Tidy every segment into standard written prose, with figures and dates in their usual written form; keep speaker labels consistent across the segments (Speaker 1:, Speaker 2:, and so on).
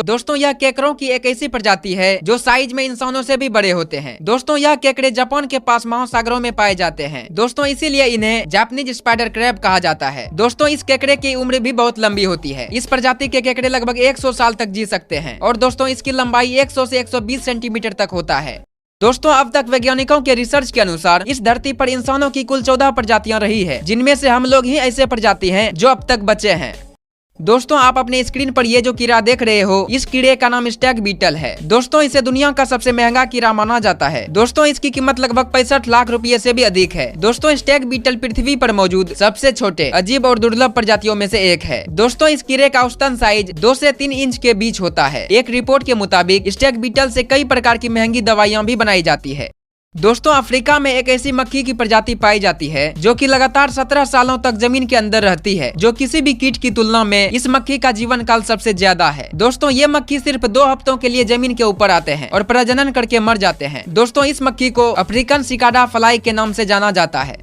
Speaker 1: दोस्तों यह केकड़ों की एक ऐसी प्रजाति है जो साइज में इंसानों से भी बड़े होते हैं। दोस्तों यह केकड़े जापान के पास महासागरों में पाए जाते हैं। दोस्तों इसीलिए इन्हें जापानीज स्पाइडर क्रैब कहा जाता है। दोस्तों इस केकड़े की उम्र भी बहुत लंबी होती है। इस प्रजाति के केकड़े लगभग 100 साल तक जी सकते हैं और दोस्तों इसकी लंबाई 100 से 120 सेंटीमीटर तक होता है। दोस्तों अब तक वैज्ञानिकों के रिसर्च के अनुसार इस धरती पर इंसानों की कुल 14 प्रजातियां रही है, जिनमें से हम लोग ही ऐसे प्रजाति हैं जो अब तक बचे हैं। दोस्तों आप अपने स्क्रीन पर ये जो कीड़ा देख रहे हो, इस कीड़े का नाम स्टैग बीटल है। दोस्तों इसे दुनिया का सबसे महंगा कीड़ा माना जाता है। दोस्तों इसकी कीमत लगभग 65 लाख रुपए से भी अधिक है। दोस्तों स्टैग बीटल पृथ्वी पर मौजूद सबसे छोटे, अजीब और दुर्लभ प्रजातियों में से एक है। दोस्तों इस कीड़े का औसतन साइज 2 से 3 इंच के बीच होता है। एक रिपोर्ट के मुताबिक स्टैग बीटल से कई प्रकार की महंगी दवाइयाँ भी बनाई जाती है। दोस्तों अफ्रीका में एक ऐसी मक्खी की प्रजाति पाई जाती है जो कि लगातार 17 सालों तक जमीन के अंदर रहती है, जो किसी भी कीट की तुलना में इस मक्खी का जीवन काल सबसे ज्यादा है। दोस्तों ये मक्खी सिर्फ 2 हफ्तों के लिए जमीन के ऊपर आते हैं और प्रजनन करके मर जाते हैं। दोस्तों इस मक्खी को अफ्रीकन सिकाडा फ्लाई के नाम से जाना जाता है।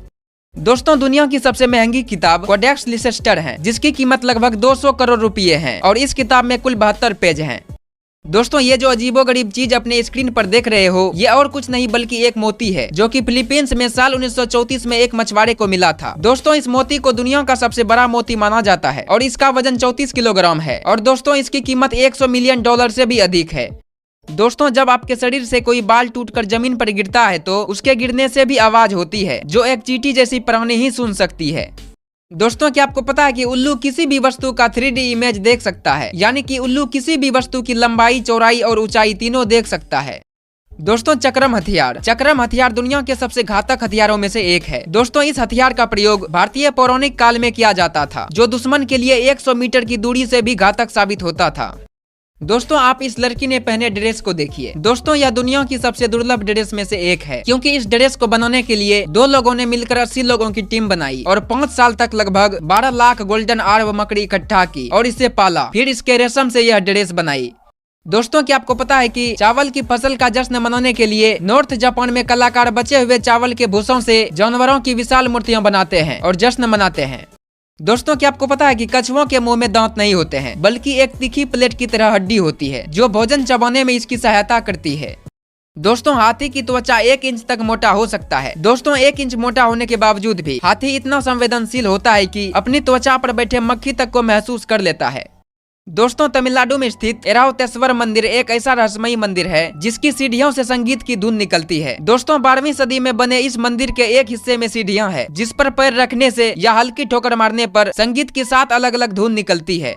Speaker 1: दोस्तों दुनिया की सबसे महंगी किताब कोडेक्स लिसेस्टर है, जिसकी कीमत लगभग 200 करोड़ रुपए है और इस किताब में कुल 72 पेज हैं। दोस्तों ये जो अजीबोगरीब चीज अपने स्क्रीन पर देख रहे हो, ये और कुछ नहीं बल्कि एक मोती है जो कि फिलीपींस में साल 1934 में एक मछुआरे को मिला था। दोस्तों इस मोती को दुनिया का सबसे बड़ा मोती माना जाता है और इसका वजन 34 किलोग्राम है और दोस्तों इसकी कीमत $100 मिलियन से भी अधिक है। दोस्तों जब आपके शरीर से कोई बाल टूटकर जमीन पर गिरता है तो उसके गिरने से भी आवाज होती है जो एक चींटी जैसी प्राणी ही सुन सकती है। दोस्तों क्या आपको पता है कि उल्लू किसी भी वस्तु का 3D इमेज देख सकता है, यानी कि उल्लू किसी भी वस्तु की लंबाई, चौड़ाई और ऊंचाई तीनों देख सकता है। दोस्तों चक्रम हथियार दुनिया के सबसे घातक हथियारों में से एक है। दोस्तों इस हथियार का प्रयोग भारतीय पौराणिक काल में किया जाता था, जो दुश्मन के लिए 100 मीटर की दूरी से भी घातक साबित होता था। दोस्तों आप इस लड़की ने पहने ड्रेस को देखिए। दोस्तों यह दुनिया की सबसे दुर्लभ ड्रेस में से एक है, क्योंकि इस ड्रेस को बनाने के लिए 2 लोगों ने मिलकर 80 लोगों की टीम बनाई और 5 साल तक लगभग 12 लाख गोल्डन आर्व मकड़ी इकट्ठा की और इसे पाला, फिर इसके रेशम से यह ड्रेस बनाई। दोस्तों क्या आपको पता है कि चावल की फसल का जश्न मनाने के लिए नॉर्थ जापान में कलाकार बचे हुए चावल के भूसों से जानवरों की विशाल मूर्तियां बनाते हैं और जश्न मनाते हैं। दोस्तों क्या आपको पता है कि कछुओं के मुंह में दांत नहीं होते हैं, बल्कि एक तीखी प्लेट की तरह हड्डी होती है जो भोजन चबाने में इसकी सहायता करती है। दोस्तों हाथी की त्वचा 1 इंच तक मोटा हो सकता है। दोस्तों 1 इंच मोटा होने के बावजूद भी हाथी इतना संवेदनशील होता है कि अपनी त्वचा पर बैठे मक्खी तक को महसूस कर लेता है। दोस्तों तमिलनाडु में स्थित एरावतेश्वर मंदिर एक ऐसा रहस्यमयी मंदिर है जिसकी सीढ़ियों से संगीत की धुन निकलती है। दोस्तों 12वीं सदी में बने इस मंदिर के एक हिस्से में सीढ़ियां हैं जिस पर पैर रखने से या हल्की ठोकर मारने पर संगीत की 7 अलग अलग धुन निकलती है।